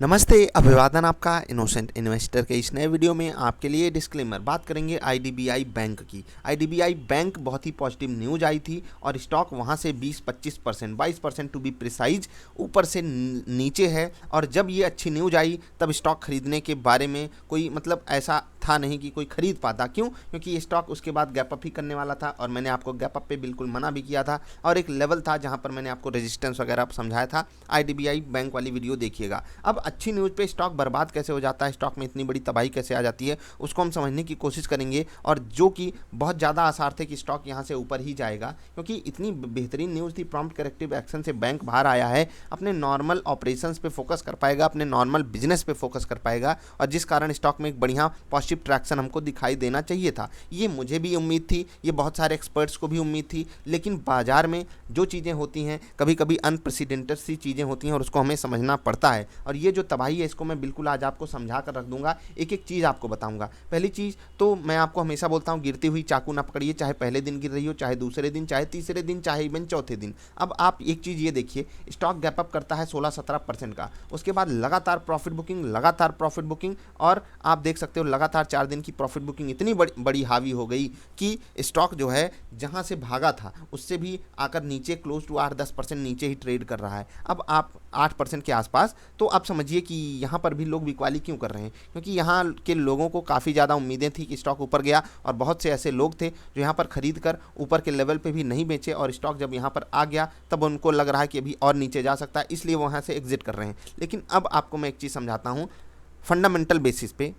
नमस्ते, अभिवादन आपका इनोसेंट इन्वेस्टर के इस नए वीडियो में आपके लिए डिस्क्लेमर। बात करेंगे आईडीबीआई बैंक की। आईडीबीआई बैंक बहुत ही पॉजिटिव न्यूज आई थी और स्टॉक वहां से 20-25%, 22% टू बी प्रिसाइज ऊपर से नीचे है। और जब ये अच्छी न्यूज आई तब स्टॉक खरीदने के बारे में कोई मतलब ऐसा था नहीं कि कोई खरीद पाता। क्यों? क्योंकि ये स्टॉक उसके बाद गैप अप ही करने वाला था और मैंने आपको गैप अप पे बिल्कुल मना भी किया था और एक लेवल था जहां पर मैंने आपको रेजिस्टेंस वगैरह समझाया था। आईडीबीआई बैंक वाली वीडियो देखिएगा। अब अच्छी न्यूज़ पे स्टॉक बर्बाद कैसे हो जाता है, स्टॉक में इतनी बड़ी तबाही कैसे आ जाती है, उसको हम समझने की कोशिश करेंगे। और जो कि बहुत ज़्यादा आसार थे कि स्टॉक यहाँ से ऊपर ही जाएगा, क्योंकि इतनी बेहतरीन न्यूज़ थी। प्रॉम्प्ट करेक्टिव एक्शन से बैंक बाहर आया है, अपने नॉर्मल ऑपरेशंस पे फोकस कर पाएगा, अपने नॉर्मल बिजनेस पे फोकस कर पाएगा और जिस कारण स्टॉक में एक बढ़िया पॉजिटिव ट्रैक्शन हमको दिखाई देना चाहिए था। ये मुझे भी उम्मीद थी, ये बहुत सारे एक्सपर्ट्स को भी उम्मीद थी। लेकिन बाजार में जो चीज़ें होती हैं कभी कभी अनप्रेसिडेंटेड सी चीज़ें होती हैं और उसको हमें समझना पड़ता है। और ये जो तबाही है इसको मैं बिल्कुल आज आपको समझा कर रख दूंगा, एक एक चीज़ आपको बताऊंगा। पहली चीज़ तो मैं आपको हमेशा बोलता हूँ, गिरती हुई चाकू ना पकड़िए, चाहे पहले दिन गिर रही हो, चाहे दूसरे दिन, चाहे तीसरे दिन, चाहे इवन चौथे दिन। अब आप एक चीज़ ये देखिए, स्टॉक गैप अप करता है 16-17% का, उसके बाद लगातार प्रॉफिट बुकिंग और आप देख सकते हो लगातार 4 दिन की प्रॉफिट बुकिंग इतनी बड़ी हावी हो गई कि स्टॉक जो है जहां से भागा था उससे भी आकर नीचे क्लोज टू 8-10% नीचे ही ट्रेड कर रहा है। अब आप 8% के आसपास, तो आप समझिए कि यहाँ पर भी लोग बिकवाली क्यों कर रहे हैं, क्योंकि यहाँ के लोगों को काफ़ी ज़्यादा उम्मीदें थी कि स्टॉक ऊपर गया और बहुत से ऐसे लोग थे जो यहाँ पर खरीद कर ऊपर के लेवल पे भी नहीं बेचे और स्टॉक जब यहाँ पर आ गया तब उनको लग रहा है कि अभी और नीचे जा सकता है, इसलिए वहाँ से एग्जिट कर रहे हैं। लेकिन अब आपको मैं एक चीज़ समझाता हूँ फंडामेंटल बेसिस पे।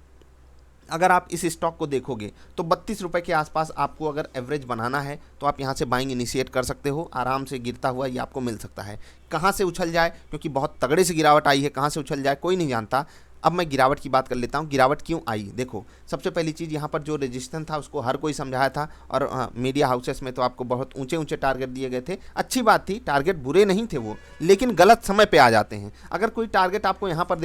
अगर आप इस स्टॉक को देखोगे तो 32 रुपये के आसपास आपको अगर एवरेज बनाना है तो आप यहाँ से बाइंग इनिशिएट कर सकते हो। आराम से गिरता हुआ ये आपको मिल सकता है। कहाँ से उछल जाए, क्योंकि बहुत तगड़े से गिरावट आई है, कहाँ से उछल जाए कोई नहीं जानता। अब मैं गिरावट की बात कर लेता हूँ, गिरावट क्यों आई। देखो, सबसे पहली चीज़ यहाँ पर जो रेजिस्टेंस था उसको हर कोई समझाया था और मीडिया हाउसेस में तो आपको बहुत ऊंचे ऊंचे टारगेट दिए गए थे। अच्छी बात थी, टारगेट बुरे नहीं थे वो, लेकिन गलत समय पे आ जाते हैं। अगर कोई टारगेट आपको यहाँ पर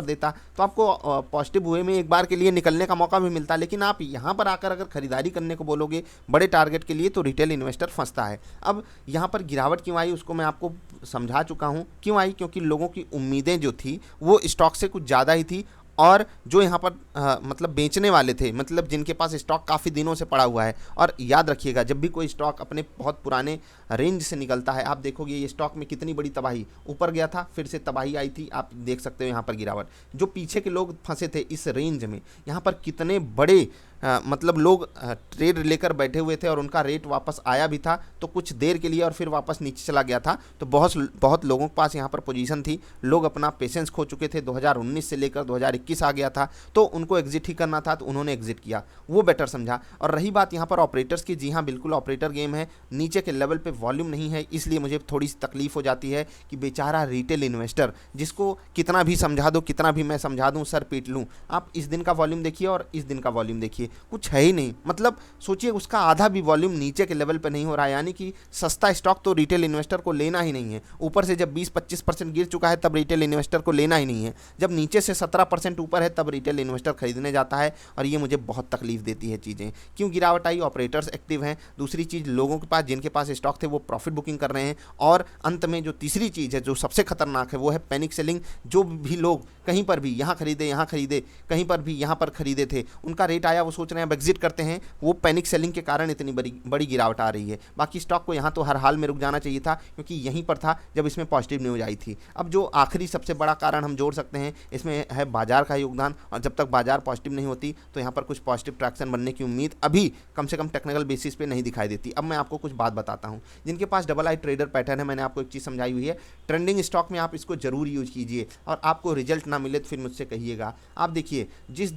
देता तो आपको पॉजिटिव वे में एक बार के लिए निकलने का मौका भी मिलता, लेकिन आप यहाँ पर आकर अगर खरीदारी करने को बोलोगे बड़े टारगेट के लिए तो रिटेल इन्वेस्टर फंसता है। अब यहाँ पर गिरावट क्यों आई उसको मैं आपको समझा चुका हूँ। क्यों आई? क्योंकि लोगों की उम्मीदें जो थी वो स्टॉक से कुछ ज़्यादा ही थी और जो यहाँ पर मतलब बेचने वाले थे, मतलब जिनके पास स्टॉक काफ़ी दिनों से पड़ा हुआ है। और याद रखिएगा, जब भी कोई स्टॉक अपने बहुत पुराने रेंज से निकलता है, आप देखोगे ये स्टॉक में कितनी बड़ी तबाही, ऊपर गया था फिर से तबाही आई थी, आप देख सकते हो यहाँ पर गिरावट। जो पीछे के लोग फंसे थे इस रेंज में, यहाँ पर कितने बड़े मतलब लोग ट्रेड लेकर बैठे हुए थे और उनका रेट वापस आया भी था तो कुछ देर के लिए और फिर वापस नीचे चला गया था। तो बहुत लोगों के पास यहाँ पर पोजीशन थी, लोग अपना पेशेंस खो चुके थे। 2019 से लेकर 2021 आ गया था तो उनको एग्जिट ही करना था, तो उन्होंने एग्जिट किया, वो बेटर समझा। और रही बात यहाँ पर ऑपरेटर्स की, जी हाँ बिल्कुल ऑपरेटर गेम है, नीचे के लेवल पे वॉल्यूम नहीं है, इसलिए मुझे थोड़ी सी तकलीफ हो जाती है कि बेचारा रिटेल इन्वेस्टर, जिसको कितना भी समझा दो, कितना भी मैं समझा दूँ, सर पीट लूँ। आप इस दिन का वॉल्यूम देखिए और इस दिन का वॉल्यूम देखिए, कुछ है ही नहीं। मतलब सोचिए उसका आधा भी वॉल्यूम नीचे के लेवल पे नहीं हो रहा है, यानी कि सस्ता स्टॉक तो रिटेल इन्वेस्टर को लेना ही नहीं है। ऊपर से जब 20-25% गिर चुका है तब रिटेल इन्वेस्टर को लेना ही नहीं है, जब नीचे से 17% ऊपर है तब रिटेल इन्वेस्टर खरीदने जाता है। और ये मुझे बहुत तकलीफ देती है चीज़ें। क्यों गिरावट आई? ऑपरेटर्स एक्टिव हैं, दूसरी चीज़ लोगों के पास, जिनके पास स्टॉक थे वो प्रॉफिट बुकिंग कर रहे हैं, और अंत में जो तीसरी चीज़ है जो सबसे खतरनाक है वो है पैनिक सेलिंग। जो भी लोग कहीं पर भी यहाँ खरीदे, कहीं पर भी यहाँ पर खरीदे थे, उनका रेट आया, वो सोच रहे हैं अब एग्जिट करते हैं, वो पैनिक सेलिंग के कारण इतनी बड़ी गिरावट आ रही है। बाकी स्टॉक को यहाँ तो हर हाल में रुक जाना चाहिए था, क्योंकि यहीं पर था जब इसमें पॉजिटिव न्यूज आई थी। अब जो आखिरी सबसे बड़ा कारण हम जोड़ सकते हैं इसमें है बाजार का योगदान, और जब तक बाजार पॉजिटिव नहीं होती तो यहाँ पर कुछ पॉजिटिव ट्रैक्शन बनने की उम्मीद अभी कम से कम टेक्निकल बेसिस पे नहीं दिखाई देती। अब मैं आपको कुछ बात बताता हूँ। जिनके पास डबल आई ट्रेडर पैटर्न है, मैंने आपको एक चीज़ समझाई हुई है, ट्रेंडिंग स्टॉक में आप इसको जरूर यूज कीजिए, और आपको रिजल्ट ना मिले तो फिर मुझसे कहिएगा। आप देखिए, जिस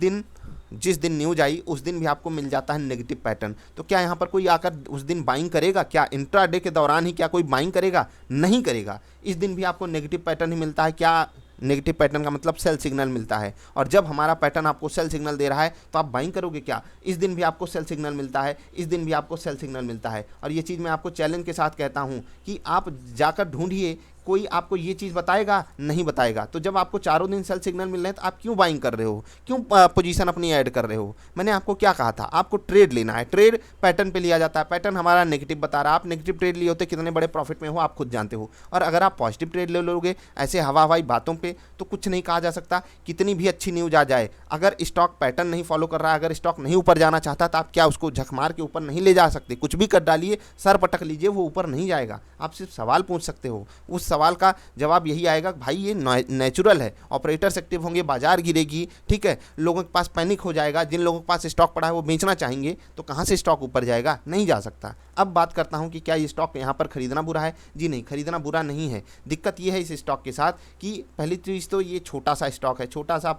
दिन न्यूज आई उस दिन भी आपको मिल जाता है नेगेटिव पैटर्न, तो क्या यहाँ पर कोई आकर उस दिन बाइंग करेगा? क्या इंट्राडे के दौरान ही क्या कोई बाइंग करेगा? नहीं करेगा। इस दिन भी आपको नेगेटिव पैटर्न ही मिलता है। क्या नेगेटिव पैटर्न का मतलब सेल सिग्नल मिलता है, और जब हमारा पैटर्न आपको सेल सिग्नल दे रहा है तो आप बाइंग करोगे क्या? इस दिन भी आपको सेल सिग्नल मिलता है, इस दिन भी आपको सेल सिग्नल मिलता है। और ये चीज़ मैं आपको चैलेंज के साथ कहता हूँ कि आप जाकर ढूंढिए कोई आपको ये चीज़ बताएगा? नहीं बताएगा। तो जब आपको चारों दिन सेल सिग्नल मिल रहे हैं तो आप क्यों बाइंग कर रहे हो, क्यों पोजीशन अपनी ऐड कर रहे हो? मैंने आपको क्या कहा था, आपको ट्रेड लेना है। ट्रेड पैटर्न पे लिया जाता है, पैटर्न हमारा नेगेटिव बता रहा है। आप नेगेटिव ट्रेड लिए होते कितने बड़े प्रॉफिट में हो आप खुद जानते हो। और अगर आप पॉजिटिव ट्रेड ले लोगे ऐसे हवा हवाई बातों पे तो कुछ नहीं कहा जा सकता। कितनी भी अच्छी न्यूज आ जाए, अगर स्टॉक पैटर्न नहीं फॉलो कर रहा है, अगर स्टॉक नहीं ऊपर जाना चाहता तो आप क्या उसको झक मार के ऊपर नहीं ले जा सकते? कुछ भी कर डालिए, सर पटक लीजिए, वो ऊपर नहीं जाएगा। आप सिर्फ सवाल पूछ सकते हो, उस सवाल का जवाब यही आएगा भाई ये नेचुरल है, ऑपरेटर्स एक्टिव होंगे, बाजार गिरेगी, ठीक है, लोगों के पास पैनिक हो जाएगा, जिन लोगों के पास स्टॉक पड़ा है वो बेचना चाहेंगे, तो कहाँ से स्टॉक ऊपर जाएगा? नहीं जा सकता। अब बात करता हूँ कि क्या ये स्टॉक यहाँ पर खरीदना बुरा है? जी नहीं, खरीदना बुरा नहीं है। दिक्कत ये है इस स्टॉक के साथ कि पहली चीज़ तो ये छोटा सा स्टॉक है, छोटा सा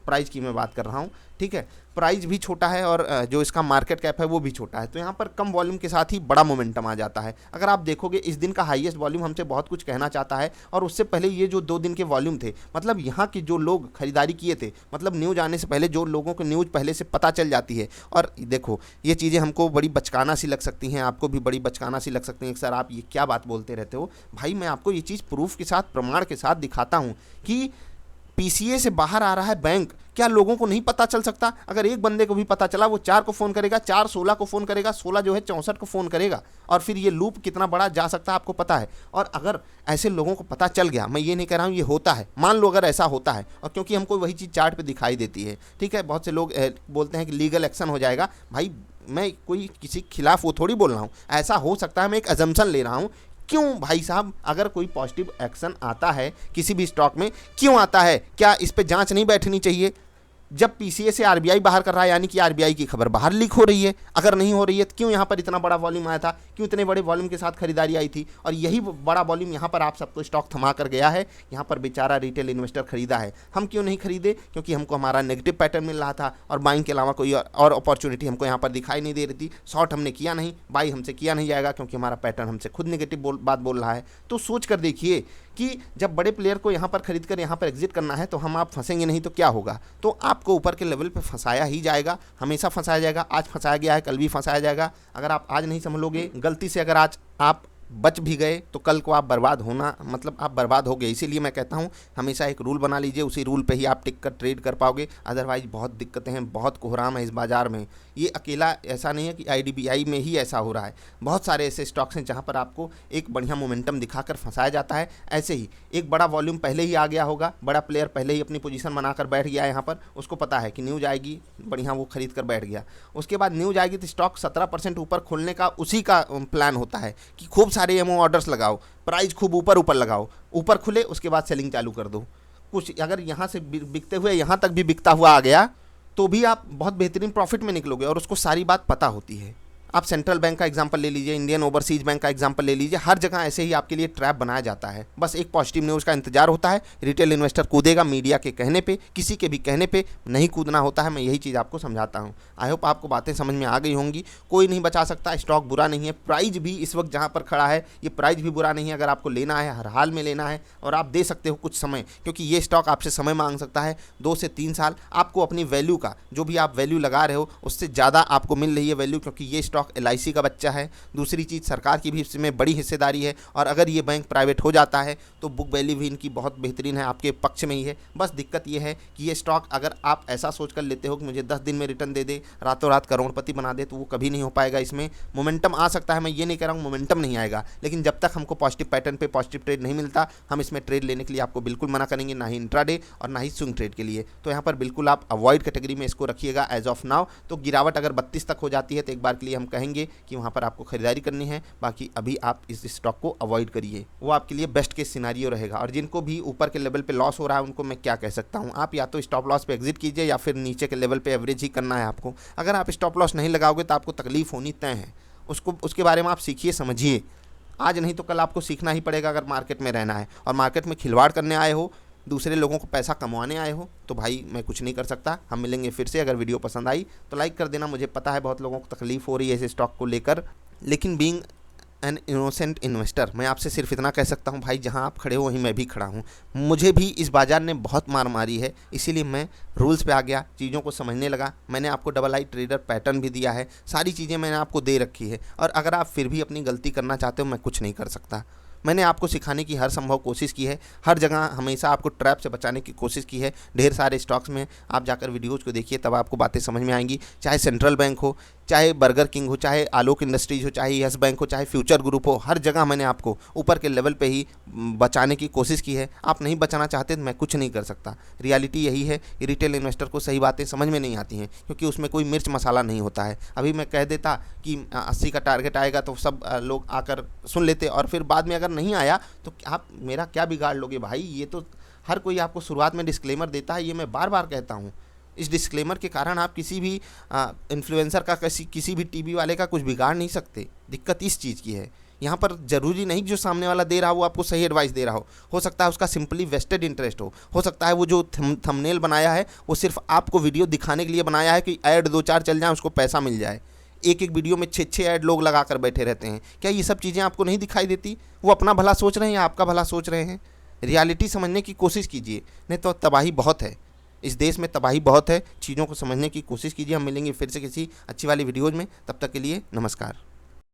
प्राइस की मैं बात कर रहा हूँ, ठीक है, प्राइस भी छोटा है और जो इसका मार्केट कैप है वो भी छोटा है। तो यहाँ पर कम वॉल्यूम के साथ ही बड़ा मोमेंटम आ जाता है। अगर आप देखोगे इस दिन का हाईएस्ट वॉल्यूम हमसे बहुत कुछ कहना चाहता है, और उससे पहले ये जो 2 दिन के वॉल्यूम थे, मतलब यहाँ के जो लोग खरीदारी किए थे, मतलब न्यूज़ आने से पहले जो लोगों को न्यूज़ पहले से पता चल जाती है। और देखो ये चीज़ें हमको बड़ी बचकाना सी लग सकती हैं, आपको भी बड़ी बचकाना सी लग सकती हैं, सर आप ये क्या बात बोलते रहते हो। भाई मैं आपको ये चीज़ प्रूफ के साथ, प्रमाण के साथ दिखाता हूँ कि पीसीए से बाहर आ रहा है बैंक। क्या लोगों को नहीं पता चल सकता? अगर एक बंदे को भी पता चला, वो 4 को फ़ोन करेगा, 4 16 को फ़ोन करेगा, 16 जो है 64 को फ़ोन करेगा, और फिर ये लूप कितना बड़ा जा सकता है आपको पता है। और अगर ऐसे लोगों को पता चल गया, मैं ये नहीं कह रहा हूँ ये होता है, मान लो अगर ऐसा होता है, और क्योंकि हमको वही चीज़ चार्ट पर दिखाई देती है, ठीक है, बहुत से लोग बोलते हैं कि लीगल एक्शन हो जाएगा। भाई मैं कोई किसी के खिलाफ वो थोड़ी बोल रहा हूँ, ऐसा हो सकता है, मैं एक अजम्पशन ले रहा हूँ। क्यों भाई साहब, अगर कोई पॉजिटिव एक्शन आता है किसी भी स्टॉक में, क्यों आता है? क्या इस पे जांच नहीं बैठनी चाहिए? जब पीसीए से आरबीआई बाहर कर रहा है, यानी कि आरबीआई की खबर बाहर लीक हो रही है। अगर नहीं हो रही है तो क्यों यहाँ पर इतना बड़ा वॉल्यूम आया था, क्यों इतने बड़े वॉल्यूम के साथ खरीदारी आई थी? और यही बड़ा वॉल्यूम यहाँ पर आप सबको स्टॉक थमा कर गया है, यहाँ पर बेचारा रिटेल इन्वेस्टर खरीदा है। हम क्यों नहीं खरीदे? क्योंकि हमको हमारा नेगेटिव पैटर्न मिल रहा था और बाइंग के अलावा कोई और अपॉर्चुनिटी हमको यहाँ पर दिखाई नहीं दे रही थी। शॉर्ट हमने किया नहीं, बाई हमसे किया नहीं जाएगा, क्योंकि हमारा पैटर्न हमसे खुद नेगेटिव बात बोल रहा है। तो सोच कर देखिए कि जब बड़े प्लेयर को यहाँ पर खरीद कर यहाँ पर एग्जिट करना है तो हम आप फंसेंगे नहीं तो क्या होगा? तो आपको ऊपर के लेवल पे फंसाया ही जाएगा, हमेशा फंसाया जाएगा। आज फंसाया गया है, कल भी फंसाया जाएगा। अगर आप आज नहीं संभलोगे, गलती से अगर आज आप बच भी गए तो कल को आप बर्बाद होना, मतलब आप बर्बाद हो गए। इसीलिए मैं कहता हूँ हमेशा एक रूल बना लीजिए, उसी रूल पे ही आप टिक कर ट्रेड कर पाओगे। अदरवाइज बहुत दिक्कतें हैं, बहुत कोहराम है इस बाज़ार में। ये अकेला ऐसा नहीं है कि आईडीबीआई में ही ऐसा हो रहा है, बहुत सारे ऐसे स्टॉक्स हैं जहाँ पर आपको एक बढ़िया मोमेंटम दिखाकर फंसाया जाता है। ऐसे ही एक बड़ा वॉल्यूम पहले ही आ गया होगा, बड़ा प्लेयर पहले ही अपनी पोजीशन बनाकर बैठ गया है यहाँ पर, उसको पता है कि न्यूज़ आएगी, बढ़िया वो खरीद कर बैठ गया। उसके बाद न्यूज़ आएगी तो स्टॉक 17% ऊपर खोलने का उसी का प्लान होता है कि खूब सारे एमओ ऑर्डर्स लगाओ, प्राइस खूब ऊपर ऊपर लगाओ, ऊपर खुले उसके बाद सेलिंग चालू कर दो। कुछ अगर यहाँ से बिकते हुए यहाँ तक भी बिकता हुआ आ गया तो भी आप बहुत बेहतरीन प्रॉफिट में निकलोगे, और उसको सारी बात पता होती है। आप सेंट्रल बैंक का एग्जांपल ले लीजिए, इंडियन ओवरसीज बैंक का एग्जांपल ले लीजिए, हर जगह ऐसे ही आपके लिए ट्रैप बनाया जाता है। बस एक पॉजिटिव न्यूज़ का इंतजार होता है, रिटेल इन्वेस्टर कूदेगा मीडिया के कहने पे, किसी के भी कहने पे नहीं कूदना होता है। मैं यही चीज़ आपको समझाता हूँ। आई होप आपको बातें समझ में आ गई होंगी। कोई नहीं बचा सकता, स्टॉक बुरा नहीं है, प्राइस भी इस वक्त जहाँ पर खड़ा है ये प्राइस भी बुरा नहीं है। अगर आपको लेना है हर हाल में लेना है, और आप दे सकते हो कुछ समय, क्योंकि ये स्टॉक आपसे समय मांग सकता है 2 से 3 साल। आपको अपनी वैल्यू का, जो भी आप वैल्यू लगा रहे हो उससे ज़्यादा आपको मिल रही है वैल्यू, क्योंकि ये स्टॉक LIC का बच्चा है। दूसरी चीज़, सरकार की भी इसमें बड़ी हिस्सेदारी है, और अगर ये बैंक प्राइवेट हो जाता है तो बुक वैल्यू भी इनकी बहुत बेहतरीन है, आपके पक्ष में ही है। बस दिक्कत ये है कि ये स्टॉक अगर आप ऐसा सोच कर लेते हो कि मुझे 10 दिन में रिटर्न दे दे, रातों रात करोड़पति बना दे, तो वो कभी नहीं हो पाएगा। इसमें मोमेंटम आ सकता है, मैं ये नहीं कह रहा हूँ मोमेंटम नहीं आएगा, लेकिन जब तक हमको पॉजिटिव पैटर्न पे पॉजिटिव ट्रेड नहीं मिलता, हम इसमें ट्रेड लेने के लिए आपको बिल्कुल मना करेंगे, ना ही इंट्राडे और ना ही स्विंग ट्रेड के लिए। तो यहाँ पर बिल्कुल आप अवॉइड कैटेगरी में इसको रखिएगा एज ऑफ नाउ। तो गिरावट अगर 32 तक हो जाती है तो एक बार के लिए हम कहेंगे कि वहाँ पर आपको खरीदारी करनी है, बाकी अभी आप इस स्टॉक को अवॉइड करिए, वो आपके लिए बेस्ट केस सिनारियो रहेगा। और जिनको भी ऊपर के लेवल पे लॉस हो रहा है उनको मैं क्या कह सकता हूँ, आप या तो स्टॉप लॉस पे एग्जिट कीजिए या फिर नीचे के लेवल पे एवरेज ही करना है आपको। अगर आप स्टॉप लॉस नहीं लगाओगे तो आपको तकलीफ होनी तय है, उसके बारे में आप सीखिए समझिए। आज नहीं तो कल आपको सीखना ही पड़ेगा अगर मार्केट में रहना है। और मार्केट में खिलवाड़ करने आए हो, दूसरे लोगों को पैसा कमाने आए हो, तो भाई मैं कुछ नहीं कर सकता। हम मिलेंगे फिर से। अगर वीडियो पसंद आई तो लाइक कर देना। मुझे पता है बहुत लोगों को तकलीफ हो रही है इस स्टॉक को लेकर, लेकिन बीइंग एन इनोसेंट इन्वेस्टर मैं आपसे सिर्फ इतना कह सकता हूं भाई, जहां आप खड़े हो वहीं मैं भी खड़ा हूं। मुझे भी इस बाज़ार ने बहुत मार मारी है, इसीलिए मैं रूल्स पे आ गया, चीज़ों को समझने लगा। मैंने आपको डबल आई ट्रेडर पैटर्न भी दिया है, सारी चीज़ें मैंने आपको दे रखी है। और अगर आप फिर भी अपनी गलती करना चाहते हो, मैं कुछ नहीं कर सकता। मैंने आपको सिखाने की हर संभव कोशिश की है, हर जगह हमेशा आपको ट्रैप से बचाने की कोशिश की है। ढेर सारे स्टॉक्स में आप जाकर वीडियोज़ को देखिए, तब आपको बातें समझ में आएंगी। चाहे सेंट्रल बैंक हो, चाहे बर्गर किंग हो, चाहे आलोक इंडस्ट्रीज हो, चाहे यस बैंक हो, चाहे फ्यूचर ग्रुप हो, हर जगह मैंने आपको ऊपर के लेवल पे ही बचाने की कोशिश की है। आप नहीं बचाना चाहते तो मैं कुछ नहीं कर सकता। रियलिटी यही है कि रिटेल इन्वेस्टर को सही बातें समझ में नहीं आती हैं, क्योंकि उसमें कोई मिर्च मसाला नहीं होता है। अभी मैं कह देता कि 80 का टारगेट आएगा तो सब लोग आकर सुन लेते, और फिर बाद में अगर नहीं आया तो आप मेरा क्या बिगाड़ लोगे भाई। ये तो हर कोई आपको शुरुआत में डिस्क्लेमर देता है, ये मैं बार बार कहता हूँ। इस डिस्क्लेमर के कारण आप किसी भी इन्फ्लुएंसर का किसी भी टीवी वाले का कुछ बिगाड़ नहीं सकते। दिक्कत इस चीज़ की है। यहाँ पर ज़रूरी नहीं कि जो सामने वाला दे रहा हो आपको सही एडवाइस दे रहा हो सकता है उसका सिंपली वेस्टेड इंटरेस्ट हो सकता है वो जो थंबनेल बनाया है वो सिर्फ आपको वीडियो दिखाने के लिए बनाया है कि ऐड 2-4 चल जाए, उसको पैसा मिल जाए। एक एक वीडियो में 6-6 ऐड लोग लगा कर बैठे रहते हैं। क्या ये सब चीज़ें आपको नहीं दिखाई देती? वो अपना भला सोच रहे हैं या आपका भला सोच रहे हैं? रियलिटी समझने की कोशिश कीजिए, नहीं तो तबाही बहुत है। इस देश में तबाही बहुत है। चीज़ों को समझने की कोशिश कीजिए। हम मिलेंगे फिर से किसी अच्छी वाली वीडियोज़ में। तब तक के लिए नमस्कार।